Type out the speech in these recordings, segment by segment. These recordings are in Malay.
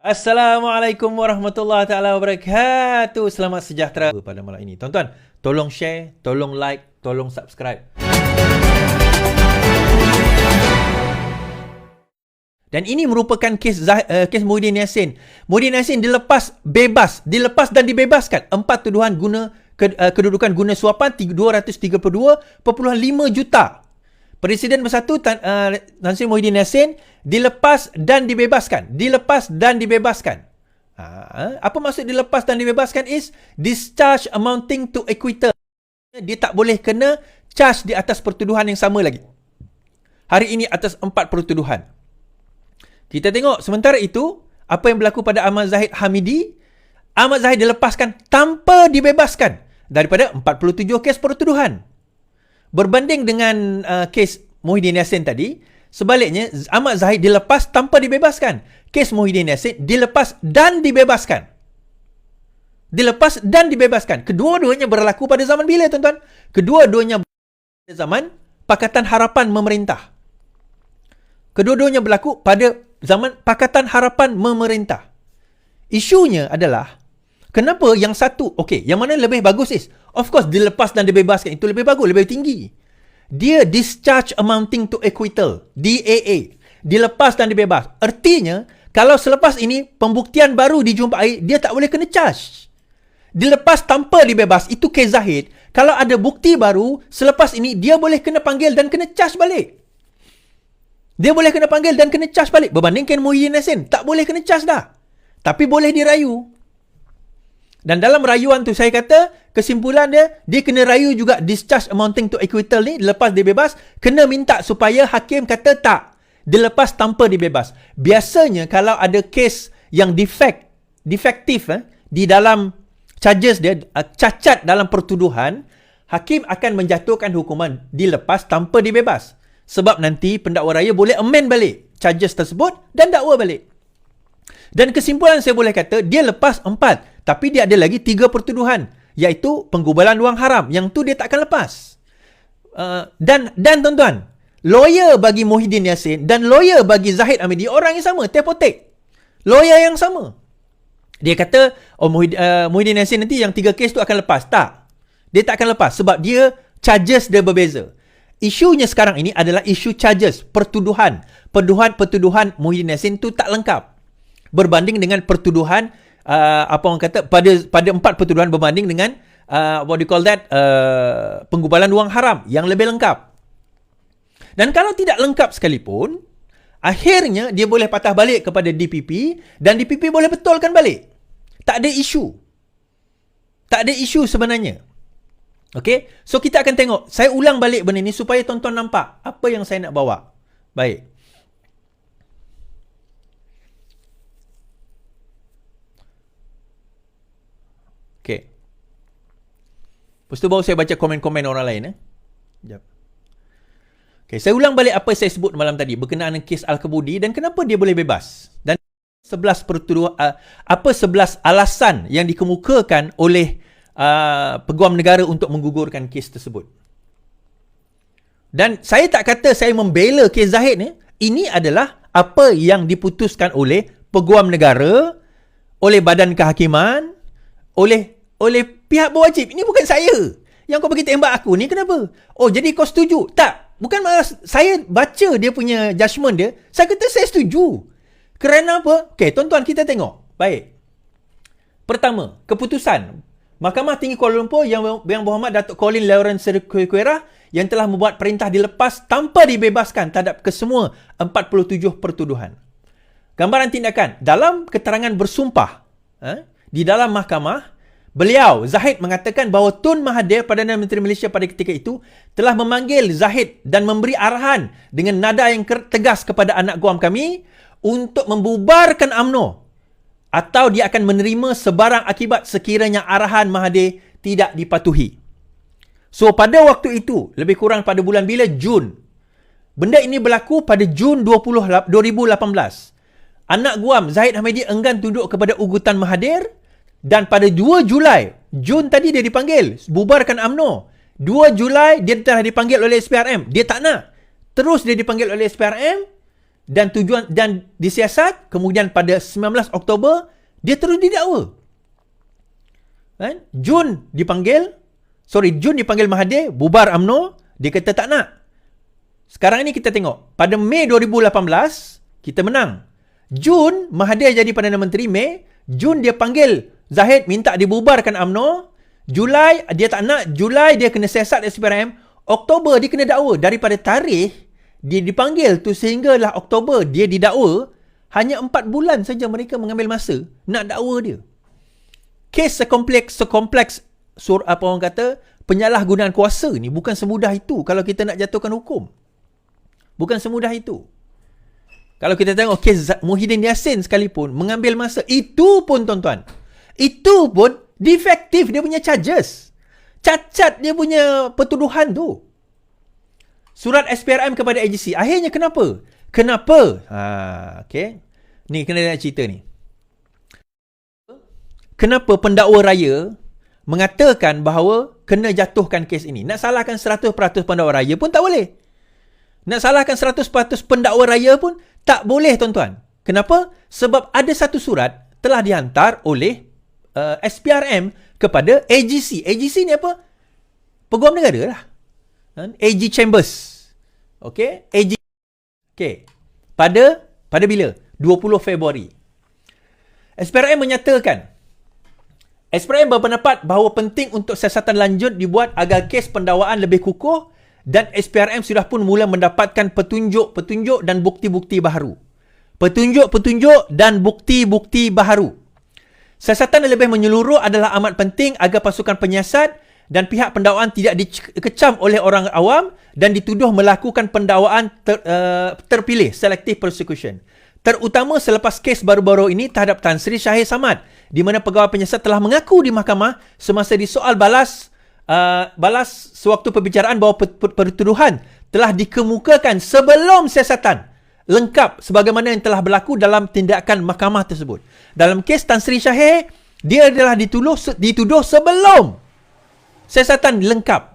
Assalamualaikum warahmatullahi taala wabarakatuh. Selamat sejahtera pada malam ini. Tuan-tuan, tolong share, tolong like, tolong subscribe. Dan ini merupakan kes Muhyiddin Yassin. Muhyiddin Yassin dilepas dan dibebaskan. 4 tuduhan kedudukan guna suapan 232.5 juta. Presiden bersatu Tan Sri Muhyiddin Yassin dilepas dan dibebaskan. Apa maksud dilepas dan dibebaskan is discharge amounting to acquittal. Dia tak boleh kena charge di atas pertuduhan yang sama lagi. Hari ini atas 4 pertuduhan. Kita tengok sementara itu apa yang berlaku pada Ahmad Zahid Hamidi. Ahmad Zahid dilepaskan tanpa dibebaskan daripada 47 kes pertuduhan. Berbanding dengan kes Muhyiddin Yassin tadi, sebaliknya Ahmad Zahid dilepas tanpa dibebaskan. Kes Muhyiddin Yassin dilepas dan dibebaskan. Kedua-duanya berlaku pada zaman bila, tuan-tuan? Kedua-duanya pada zaman Pakatan Harapan memerintah. Isunya adalah kenapa yang satu, yang mana lebih bagus is, of course, dilepas dan dibebaskan. Itu lebih bagus, lebih tinggi. Dia discharge amounting to acquittal. DAA. Dilepas dan dibebas. Artinya, kalau selepas ini, pembuktian baru dijumpai, dia tak boleh kena charge. Dilepas tanpa dibebas, itu kes Zahid. Kalau ada bukti baru, selepas ini, dia boleh kena panggil dan kena charge balik. Berbandingkan Muhyiddin Yassin, tak boleh kena charge dah. Tapi boleh dirayu. Dan dalam rayuan tu saya kata, kesimpulan dia kena rayu juga discharge amounting to acquittal ni, dilepas dibebas, kena minta supaya hakim kata tak, dilepas tanpa dibebas. Biasanya kalau ada kes yang defektif di dalam charges dia, cacat dalam pertuduhan, hakim akan menjatuhkan hukuman dilepas tanpa dibebas. Sebab nanti pendakwa raya boleh amend balik charges tersebut dan dakwa balik. Dan kesimpulan saya boleh kata, dia lepas 4, tapi dia ada lagi 3 pertuduhan, iaitu penggubalan wang haram. Yang tu dia takkan lepas. Dan tuan-tuan, lawyer bagi Muhyiddin Yassin dan lawyer bagi Zahid Hamidi orang yang sama, tepotek. Lawyer yang sama. Dia kata, Muhyiddin Yassin nanti yang 3 kes tu akan lepas. Tak. Dia tak akan lepas sebab dia charges dia berbeza. Isunya sekarang ini adalah isu charges, pertuduhan. Pertuduhan Muhyiddin Yassin tu tak lengkap. Berbanding dengan pertuduhan pada 4 pertuduhan berbanding dengan penggubalan wang haram yang lebih lengkap. Dan kalau tidak lengkap sekalipun, akhirnya dia boleh patah balik kepada DPP dan DPP boleh betulkan balik. Tak ada isu sebenarnya. Okey, so kita akan tengok. Saya ulang balik benda ni supaya tuan-tuan nampak apa yang saya nak bawa. Baik. Okey. Lepas tu baru saya baca komen-komen orang lain. Sekejap. Okey, saya ulang balik apa saya sebut malam tadi berkenaan dengan kes Al-Kebudi dan kenapa dia boleh bebas. Dan 11 alasan yang dikemukakan oleh Peguam Negara untuk menggugurkan kes tersebut. Dan saya tak kata saya membela kes Zahid ni. Ini adalah apa yang diputuskan oleh Peguam Negara, oleh Badan Kehakiman, oleh pihak berwajib. Ini bukan saya. Yang kau bagi tembak aku ni kenapa? Oh, jadi kau setuju? Tak. Bukan malah saya baca dia punya judgement dia. Saya kata saya setuju. Kerana apa? Okey, tuan-tuan kita tengok. Baik. Pertama, keputusan Mahkamah Tinggi Kuala Lumpur yang Berhormat Datuk Colin Lawrence Serqueira yang telah membuat perintah dilepas tanpa dibebaskan terhadap kesemua 47 pertuduhan. Gambaran tindakan. Dalam keterangan bersumpah di dalam mahkamah, beliau, Zahid, mengatakan bahawa Tun Mahathir, Perdana Menteri Malaysia pada ketika itu, telah memanggil Zahid dan memberi arahan dengan nada yang tegas kepada anak guam kami untuk membubarkan UMNO atau dia akan menerima sebarang akibat sekiranya arahan Mahathir tidak dipatuhi. So, pada waktu itu, lebih kurang pada bulan bila? Jun. Benda ini berlaku pada Jun 2018. Anak guam Zahid Hamidi enggan tunduk kepada ugutan Mahathir dan pada 2 Julai, Jun tadi dia dipanggil, bubarkan UMNO. 2 Julai dia telah dipanggil oleh SPRM. Dia tak nak. Terus dia dipanggil oleh SPRM dan disiasat, kemudian pada 19 Oktober dia terus didakwa. Kan? Jun dipanggil Mahathir, bubar UMNO, dia kata tak nak. Sekarang ini kita tengok, pada Mei 2018 kita menang. Jun Mahathir jadi Perdana Menteri. Mei, Jun dia panggil Zahid minta dibubarkan UMNO. Julai dia tak nak, Julai dia kena siasat SPRM, Oktober dia kena dakwa. Daripada tarikh dia dipanggil tu sehinggalah Oktober dia didakwa, hanya 4 bulan saja mereka mengambil masa nak dakwa dia. Kes sekompleks apa orang kata, penyalahgunaan kuasa ni bukan semudah itu kalau kita nak jatuhkan hukum. Bukan semudah itu. Kalau kita tengok kes Muhyiddin Yassin sekalipun mengambil masa, itu pun tuan-tuan, itu pun defektif dia punya charges. Cacat dia punya pertuduhan tu. Surat SPRM kepada AGC. Akhirnya kenapa? Okay. Ni kena nak cerita ni. Kenapa pendakwa raya mengatakan bahawa kena jatuhkan kes ini? Nak salahkan 100% pendakwa raya pun tak boleh. Nak salahkan 100% pendakwa raya pun tak boleh, tuan-tuan. Kenapa? Sebab ada satu surat telah dihantar oleh SPRM kepada AGC. AGC ni apa? Peguam negara lah. AG Chambers. Okay? AG. Okay. Pada bila? 20 Februari. SPRM menyatakan, SPRM berpendapat bahawa penting untuk siasatan lanjut dibuat agar kes pendakwaan lebih kukuh, dan SPRM sudah pun mula mendapatkan petunjuk-petunjuk dan bukti-bukti baharu. Petunjuk-petunjuk dan bukti-bukti baharu. Siasatan yang lebih menyeluruh adalah amat penting agar pasukan penyiasat dan pihak pendakwaan tidak dikecam oleh orang awam dan dituduh melakukan pendakwaan terpilih, selective prosecution. Terutama selepas kes baru-baru ini terhadap Tan Sri Shahir Samad, di mana pegawai penyiasat telah mengaku di mahkamah semasa disoal balas sewaktu perbicaraan bahawa pertuduhan telah dikemukakan sebelum siasatan lengkap sebagaimana yang telah berlaku dalam tindakan mahkamah tersebut. Dalam kes Tan Sri Shahir, dia adalah dituduh sebelum siasatan lengkap.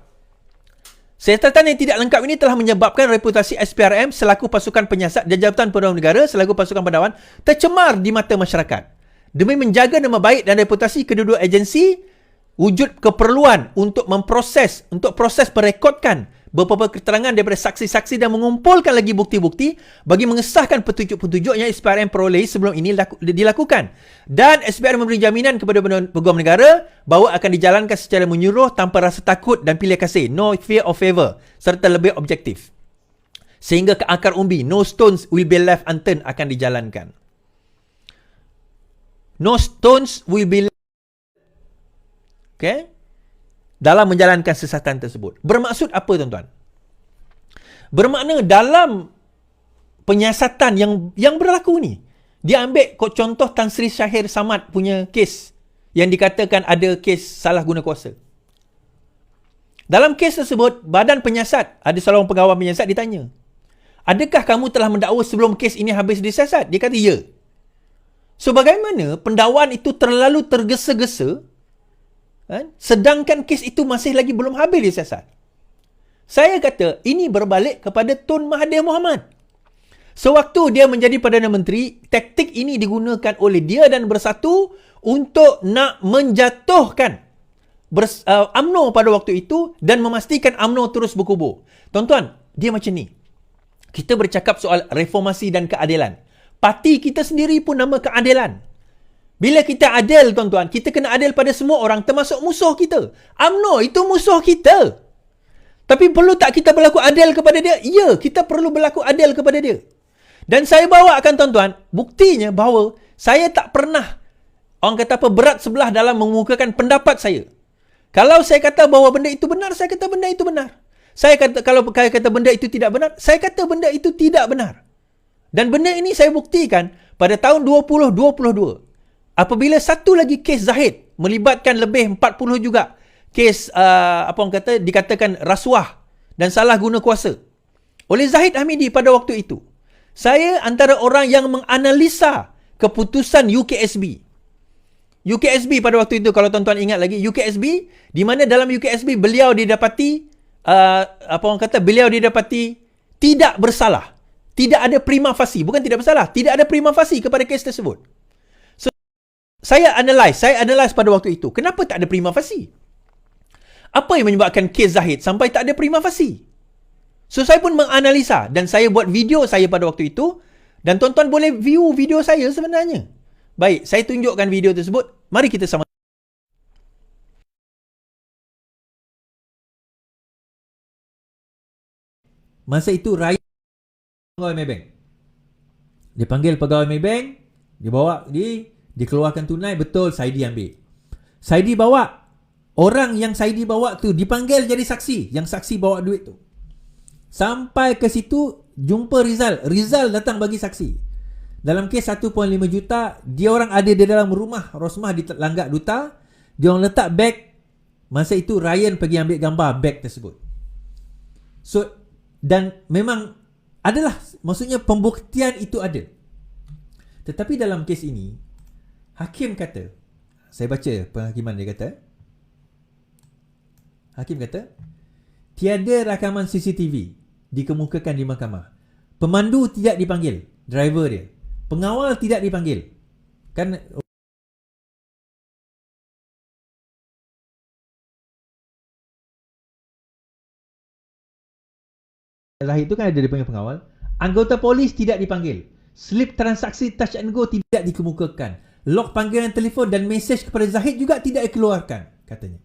Siasatan yang tidak lengkap ini telah menyebabkan reputasi SPRM selaku pasukan penyiasat dan Jabatan Perdana Negara selaku pasukan pendakwaan tercemar di mata masyarakat. Demi menjaga nama baik dan reputasi kedua-dua agensi, wujud keperluan untuk proses merekodkan beberapa keterangan daripada saksi-saksi dan mengumpulkan lagi bukti-bukti bagi mengesahkan petunjuk-petunjuk yang SPRM perolehi sebelum ini dilakukan. Dan SPRM memberi jaminan kepada peguam negara bahawa akan dijalankan secara menyeluruh tanpa rasa takut dan pilih kasih, no fear or favor, serta lebih objektif. Sehingga ke akar umbi, no stones will be left unturned, akan dijalankan. No stones will be left. Okay? Dalam menjalankan siasatan tersebut. Bermaksud apa, tuan-tuan? Bermakna dalam penyiasatan yang berlaku ni, dia ambil contoh Tan Sri Shahir Samad punya kes yang dikatakan ada kes salah guna kuasa. Dalam kes tersebut, badan penyiasat, ada seorang pegawai penyiasat ditanya, adakah kamu telah mendakwa sebelum kes ini habis disiasat? Dia kata, ya. So, bagaimana pendakwaan itu terlalu tergesa-gesa, sedangkan kes itu masih lagi belum habis disiasat? Saya kata ini berbalik kepada Tun Mahathir Mohamad. Sewaktu dia menjadi Perdana Menteri, taktik ini digunakan oleh dia dan Bersatu untuk nak menjatuhkan UMNO pada waktu itu dan memastikan UMNO terus berkubur. Tuan-tuan, dia macam ni. Kita bercakap soal reformasi dan keadilan. Parti kita sendiri pun nama keadilan. Bila kita adil, tuan-tuan, kita kena adil pada semua orang, termasuk musuh kita. UMNO itu musuh kita. Tapi perlu tak kita berlaku adil kepada dia? Ya, kita perlu berlaku adil kepada dia. Dan saya bawakan, tuan-tuan, buktinya bahawa saya tak pernah, orang kata apa, berat sebelah dalam mengemukakan pendapat saya. Kalau saya kata bahawa benda itu benar, saya kata benda itu benar. Kalau saya kata benda itu tidak benar, saya kata benda itu tidak benar. Dan benda ini saya buktikan pada tahun 2022. Apabila satu lagi kes Zahid melibatkan lebih 40 juga kes dikatakan rasuah dan salah guna kuasa oleh Zahid Hamidi pada waktu itu. Saya antara orang yang menganalisa keputusan UKSB. UKSB pada waktu itu, kalau tuan-tuan ingat lagi, UKSB, di mana dalam UKSB beliau didapati beliau didapati tidak bersalah. Tidak ada prima facie. Bukan tidak bersalah. Tidak ada prima facie kepada kes tersebut. So, saya analyse pada waktu itu. Kenapa tak ada prima facie? Apa yang menyebabkan kes Zahid sampai tak ada prima facie? So, saya pun menganalisa dan saya buat video saya pada waktu itu dan tuan-tuan boleh view video saya sebenarnya. Baik, saya tunjukkan video tersebut. Mari kita sama. Masa itu Ryan pegawai Maybank. Dia panggil pegawai Maybank, dia bawa dikeluarkan tunai, betul Saidi ambil. Saidi bawa, orang yang Saidi bawa tu dipanggil jadi saksi, yang saksi bawa duit tu. Sampai ke situ jumpa Rizal datang bagi saksi. Dalam kes 1.5 juta, dia orang ada di dalam rumah Rosmah di Langgak Duta. Dia orang letak beg. Masa itu Ryan pergi ambil gambar beg tersebut. So, dan memang adalah, maksudnya pembuktian itu ada. Tetapi dalam kes ini, hakim kata, saya baca penghakiman dia kata, hakim kata, tiada rakaman CCTV dikemukakan di mahkamah. Pemandu tidak dipanggil, driver dia. Pengawal tidak dipanggil. Kan lahir itu kan ada dia panggil pengawal. Anggota polis tidak dipanggil. Slip transaksi touch and go tidak dikemukakan. Log panggilan telefon dan mesej kepada Zahid juga tidak dikeluarkan, katanya.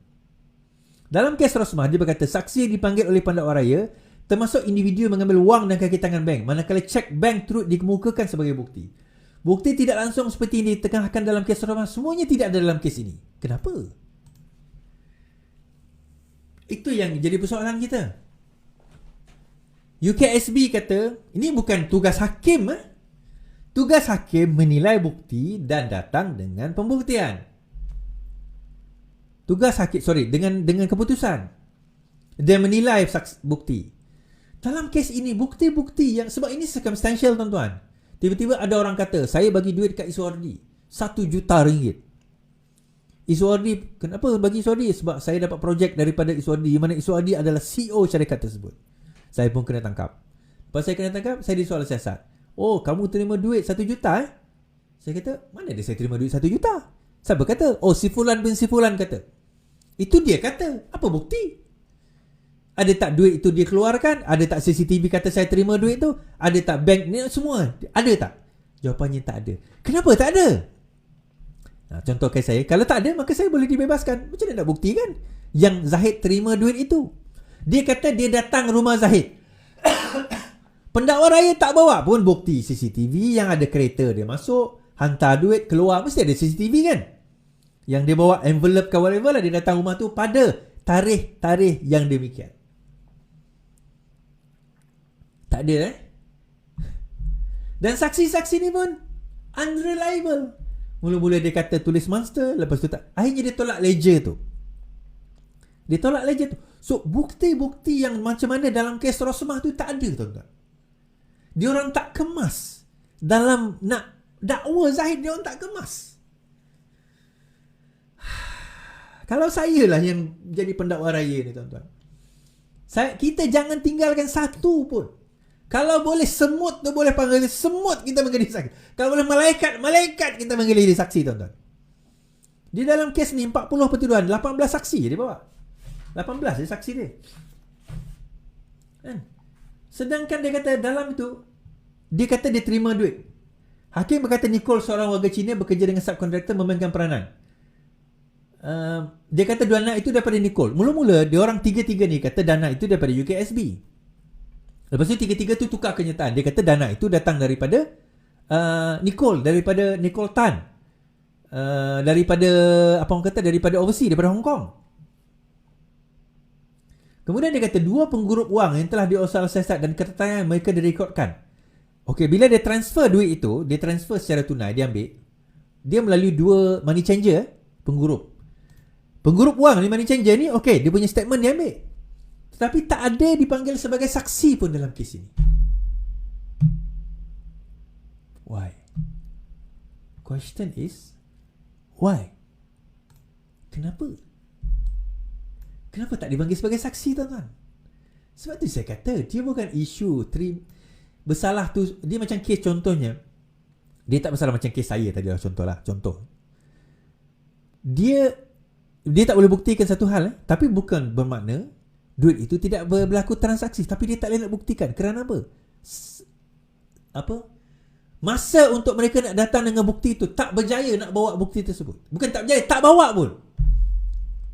Dalam kes Rosmah, dia berkata saksi dipanggil oleh pendakwa raya termasuk individu mengambil wang dan kaki tangan bank, manakala cek bank turut dikemukakan sebagai bukti. Bukti tidak langsung seperti ini ditengahkan dalam kes Rosmah, semuanya tidak ada dalam kes ini. Kenapa? Itu yang jadi persoalan kita. UKSB kata, ini bukan tugas hakim. Tugas hakim menilai bukti dan datang dengan pembuktian. Tugas hakim, dengan keputusan. Dia menilai bukti. Dalam kes ini, bukti-bukti yang, sebab ini circumstantial tuan-tuan. Tiba-tiba ada orang kata, saya bagi duit kat Iswardi, 1 juta ringgit. Iswardi, kenapa bagi Iswardi? Sebab saya dapat projek daripada Iswardi, di mana Iswardi adalah CEO syarikat tersebut. Saya pun kena tangkap. Lepas saya kena tangkap, saya disoal siasat. Oh, kamu terima duit 1 juta Saya kata, mana ada saya terima duit 1 juta? Siapa kata? Oh, si Fulan bin si Fulan kata. Itu dia kata. Apa bukti? Ada tak duit itu dia keluarkan? Ada tak CCTV kata saya terima duit tu? Ada tak bank ni semua? Ada tak? Jawapannya tak ada. Kenapa tak ada? Nah, contoh kes saya, kalau tak ada maka saya boleh dibebaskan. Macam mana nak buktikan yang Zahid terima duit itu? Dia kata dia datang rumah Zahid. Pendakwa raya tak bawa pun bukti CCTV yang ada kereta dia masuk, hantar duit, keluar. Mesti ada CCTV kan? Yang dia bawa envelope ke whatever lah, dia datang rumah tu pada tarikh-tarikh yang demikian. Tak ada Dan saksi-saksi ni pun unreliable. Mula-mula dia kata tulis monster, lepas tu tak. Akhirnya dia tolak ledger tu. So bukti-bukti yang macam mana dalam kes Rosmah tu tak ada, tuan-tuan. Dia orang tak kemas dalam nak dakwa Zahid, dia orang tak kemas. Kalau saya lah yang jadi pendakwa raya ni, tuan-tuan, kita jangan tinggalkan satu pun. Kalau boleh semut tu boleh panggil semut, kita panggil dia saksi. Kalau boleh malaikat kita panggil dia saksi, tuan-tuan. Di dalam kes ni 40 pertuduhan, 18 saksi dia bawa. 18 dia saksi dia. Kan? Sedangkan dia kata dalam itu, dia kata dia terima duit. Hakim berkata Nicole seorang warga Cina bekerja dengan subkontraktor memainkan peranan. Dia kata dana itu daripada Nicole. Mula-mula dia orang tiga-tiga ni kata dana itu daripada UKSB. Lepas tu tiga-tiga tu tukar kenyataan. Dia kata dana itu datang daripada Nicole, daripada Nicole Tan, daripada apa orang kata, daripada overseas, daripada Hong Kong. Kemudian dia kata dua penggurup wang yang telah diosal siasat dan keterangan mereka direkodkan. Okey, bila dia transfer duit itu, dia transfer secara tunai, dia ambil. Dia melalui dua money changer, penggurup. Penggurup wang ni, money changer ni, okey, dia punya statement dia ambil. Tetapi tak ada dipanggil sebagai saksi pun dalam kes ini. Why? Question is, why? Kenapa? Kenapa tak dipanggil sebagai saksi, tuan-tuan? Sebab tu saya kata, dia bukan isu bersalah tu, dia macam kes contohnya, dia tak bersalah macam kes saya tadi lah, contoh. Dia tak boleh buktikan satu hal, tapi bukan bermakna duit itu tidak berlaku transaksi, tapi dia tak boleh nak buktikan. Kerana apa? Masa untuk mereka nak datang dengan bukti itu, tak berjaya nak bawa bukti tersebut. Bukan tak berjaya, tak bawa pun.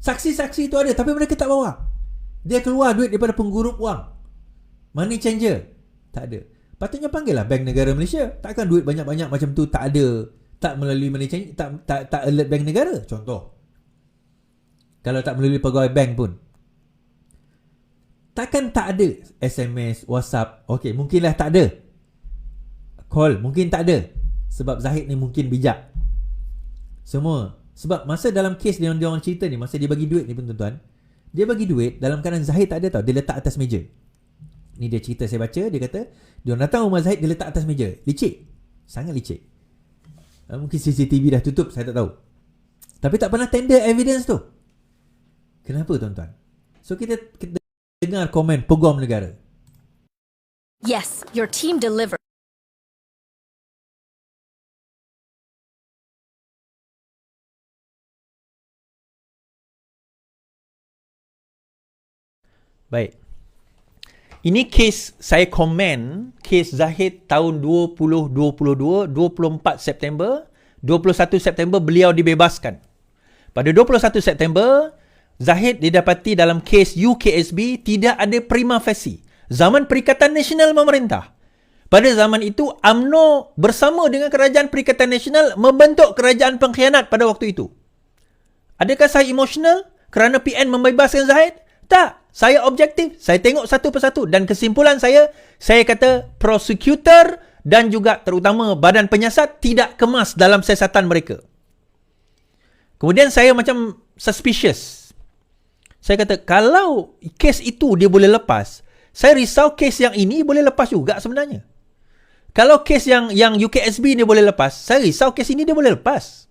Saksi-saksi itu ada, tapi mereka tak bawa. Dia keluar duit daripada penggurup wang, money changer, tak ada. Patutnya panggillah Bank Negara Malaysia. Takkan duit banyak-banyak macam tu tak ada, tak melalui money changer, tak alert Bank Negara, contoh. Kalau tak melalui pegawai bank pun, takkan tak ada SMS, WhatsApp. Okey, mungkinlah tak ada. Call mungkin tak ada, sebab Zahid ni mungkin bijak. Semua sebab masa dalam kes dia orang cerita ni, masa dia bagi duit ni pun tuan-tuan, dia bagi duit dalam keadaan Zahid tak ada tau. Dia letak atas meja. Ni dia cerita saya baca, dia kata dia orang datang rumah Zahid, dia letak atas meja. Licik, sangat licik. Mungkin CCTV dah tutup, saya tak tahu. Tapi tak pernah tender evidence tu. Kenapa tuan-tuan? So kita dengar komen Peguam Negara. Yes, your team delivered. Baik. Ini kes saya komen, kes Zahid tahun 2022, 24 September, 21 September beliau dibebaskan. Pada 21 September, Zahid didapati dalam kes UKSB tidak ada prima facie. Zaman Perikatan Nasional memerintah. Pada zaman itu, UMNO bersama dengan Kerajaan Perikatan Nasional membentuk kerajaan pengkhianat pada waktu itu. Adakah saya emosional kerana PN membebaskan Zahid? Tak. Saya objektif. Saya tengok satu persatu. Dan kesimpulan saya kata prosecutor dan juga terutama badan penyiasat tidak kemas dalam siasatan mereka. Kemudian saya macam suspicious. Saya kata kalau kes itu dia boleh lepas, saya risau kes yang ini boleh lepas juga sebenarnya. Kalau kes yang UKSB ni boleh lepas, saya risau kes ini dia boleh lepas.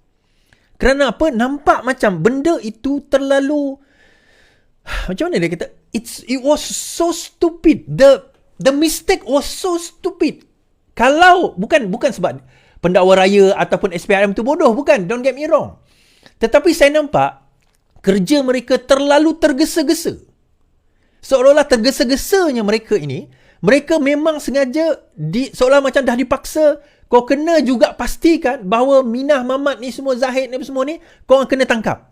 Kerana apa? Nampak macam benda itu terlalu, macam mana dia kata, it was so stupid. The mistake was so stupid. Kalau bukan sebab pendakwa raya ataupun SPRM tu bodoh, bukan, don't get me wrong. Tetapi saya nampak kerja mereka terlalu tergesa-gesa. Seolah-olah tergesa-gesanya mereka ini, mereka memang sengaja seolah macam dah dipaksa, kau kena juga pastikan bahawa Minah, Mamat ni semua, Zahid ni semua ni, kau kena tangkap.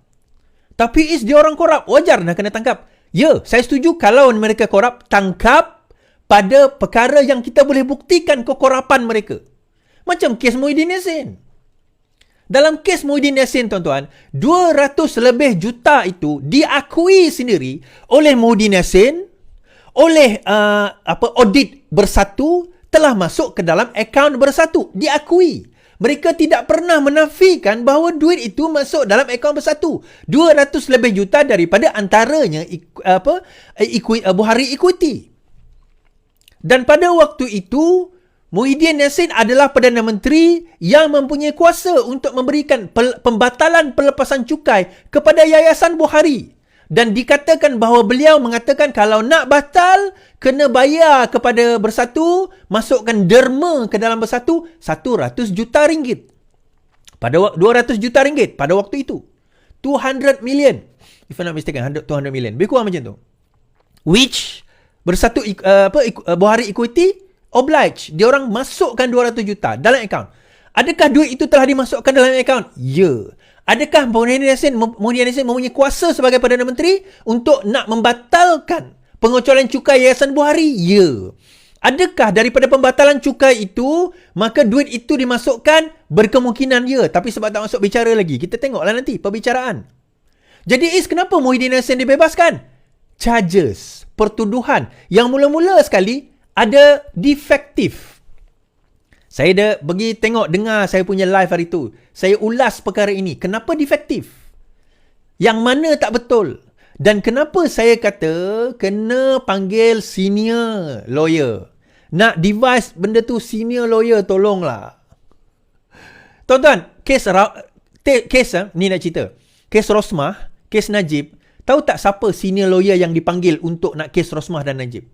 Tapi dia orang korup, wajar nak kena tangkap. Ya, saya setuju kalau mereka korup, tangkap pada perkara yang kita boleh buktikan kekorapan mereka. Macam kes Muhyiddin Yassin. Dalam kes Muhyiddin Yassin, tuan-tuan, 200 lebih juta itu diakui sendiri oleh Muhyiddin Yassin, oleh audit Bersatu, telah masuk ke dalam akaun Bersatu. Diakui. Mereka tidak pernah menafikan bahawa duit itu masuk dalam akaun Bersatu. 200 lebih juta daripada antaranya Buhari Equity. Dan pada waktu itu, Muhyiddin Yassin adalah Perdana Menteri yang mempunyai kuasa untuk memberikan pembatalan pelepasan cukai kepada Yayasan Buhari. Dan dikatakan bahawa beliau mengatakan kalau nak batal, kena bayar kepada Bersatu, masukkan derma ke dalam Bersatu, 100 juta ringgit. 200 juta ringgit pada waktu itu. 200 million. If I'm not mistaken, 200 million. Lebih kurang macam tu. Which Bersatu, Buhari Equity oblige. Dia orang masukkan 200 juta dalam akaun. Adakah duit itu telah dimasukkan dalam akaun? Ya. Adakah Muhyiddin Yassin mempunyai kuasa sebagai Perdana Menteri untuk nak membatalkan pengecualian cukai Yayasan Buhari? Ya. Adakah daripada pembatalan cukai itu, maka duit itu dimasukkan? Berkemungkinan ya. Tapi sebab tak masuk bicara lagi, kita tengoklah nanti perbicaraan. Jadi kenapa Muhyiddin Yassin dibebaskan? Charges, pertuduhan yang mula-mula sekali ada defektif. Saya dah pergi tengok, dengar saya punya live hari tu. Saya ulas perkara ini. Kenapa defektif? Yang mana tak betul? Dan kenapa saya kata kena panggil senior lawyer? Nak device benda tu senior lawyer, tolonglah. Tuan-tuan, kes ni nak cerita. Kes Rosmah, kes Najib. Tahu tak siapa senior lawyer yang dipanggil untuk nak kes Rosmah dan Najib?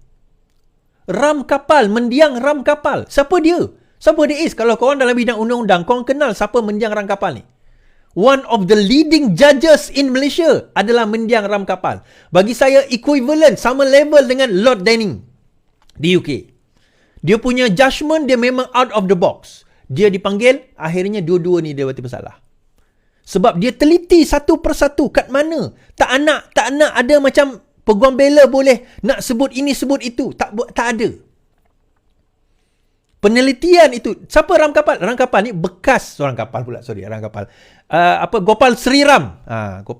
Ram kapal, mendiang ram kapal. Siapa dia? Siapa dia is? Kalau korang dalam bidang undang-undang, korang kenal siapa mendiang ram kapal ni? One of the leading judges in Malaysia adalah mendiang ram kapal. Bagi saya equivalent, sama level dengan Lord Denning di UK. Dia punya judgement dia memang out of the box. Dia dipanggil, akhirnya dua-dua ni dia berarti bersalah. Sebab dia teliti satu persatu kat mana. Tak nak ada macam peguam bela boleh nak sebut ini sebut itu. Tak ada. Penelitian itu. Siapa ram kapal? Ram kapal ni bekas orang kapal pula. Sorry, ram kapal. Gopal Sri Ram.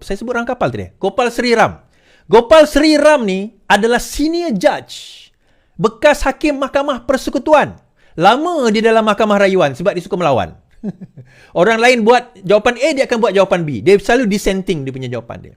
Saya sebut ram kapal tadi. Gopal Sri Ram. Gopal Sri Ram ni adalah senior judge. Bekas hakim Mahkamah Persekutuan. Lama dia dalam Mahkamah Rayuan sebab dia suka melawan. Orang lain buat jawapan A, dia akan buat jawapan B. Dia selalu dissenting dia punya jawapan dia.